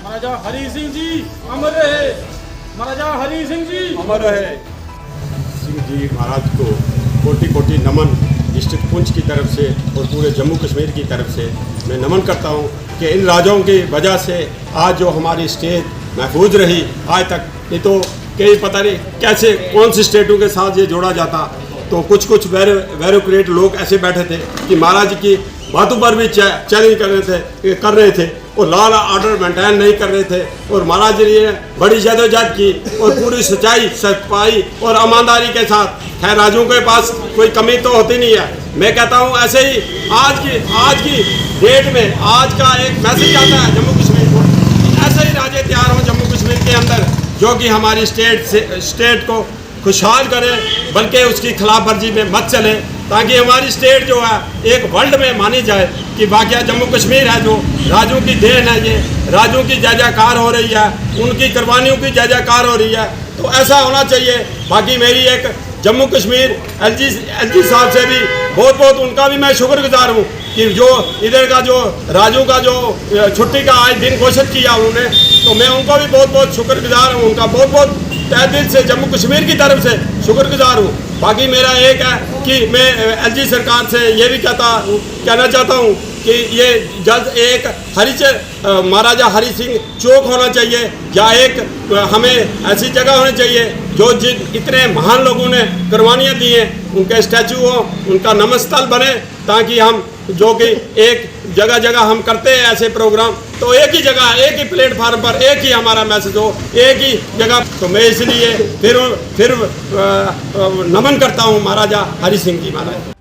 महाराजा हरि सिंह जी अमर रहे। महाराजा हरि सिंह जी अमर रहे। सिंह जी महाराज को कोटि कोटि नमन डिस्ट्रिक्ट पुंछ की तरफ से और पूरे जम्मू कश्मीर की तरफ से मैं नमन करता हूँ कि इन राजाओं की वजह से आज जो हमारी स्टेट महफूज रही आज तक। नहीं तो कई पता नहीं कैसे कौन सी स्टेटों के साथ ये जोड़ा जाता। तो कुछ वेरोक्रेट लोग ऐसे बैठे थे कि महाराज जी की बातों पर भी चैलेंज कर रहे थे और लॉ एंड ऑर्डर मेंटेन नहीं कर रहे थे। और महाराज जी ने बड़ी जदोजहद की और पूरी सच्चाई सफाई और ईमानदारी के साथ। खैर राजों के पास कोई कमी तो होती नहीं है। मैं कहता हूँ ऐसे ही आज की डेट में आज का एक मैसेज आता है जम्मू कश्मीर को, ऐसे ही राजे तैयार हों जम्मू कश्मीर के अंदर जो कि हमारी स्टेट को खुशहाल करे, बल्कि उसकी खिलाफ वर्जी में मत चले, ताकि हमारी स्टेट जो है एक वर्ल्ड में मानी जाए कि वाकई जम्मू कश्मीर है जो राजों की देन है। ये राजों की जय जयकार हो रही है, उनकी कुर्बानियों की जय जयकार हो रही है। तो ऐसा होना चाहिए। बाकी मेरी एक जम्मू कश्मीर एलजी साहब से भी बहुत उनका भी मैं शुक्रगुजार हूँ कि जो इधर का जो राजू का जो छुट्टी का आज दिन घोषित किया उन्होंने, तो मैं उनका भी बहुत शुक्रगुजार हूँ। उनका बहुत तहे दिल से जम्मू कश्मीर की तरफ से शुक्रगुजार हूँ। बाकी मेरा एक है कि मैं एलजी सरकार से ये भी कहना चाहता हूँ कि ये जल्द एक महाराजा हरि सिंह चौक होना चाहिए या एक हमें ऐसी जगह होनी चाहिए जो जिन इतने महान लोगों ने कुर्बानियाँ दी हैं उनके स्टैचू हो, उनका नमस्थल बने, ताकि हम जो कि एक जगह हम करते हैं ऐसे प्रोग्राम, तो एक ही जगह एक ही प्लेटफार्म पर एक ही हमारा मैसेज हो, एक ही जगह। तो मैं इसलिए फिर नमन करता हूँ महाराजा हरि सिंह जी महाराज।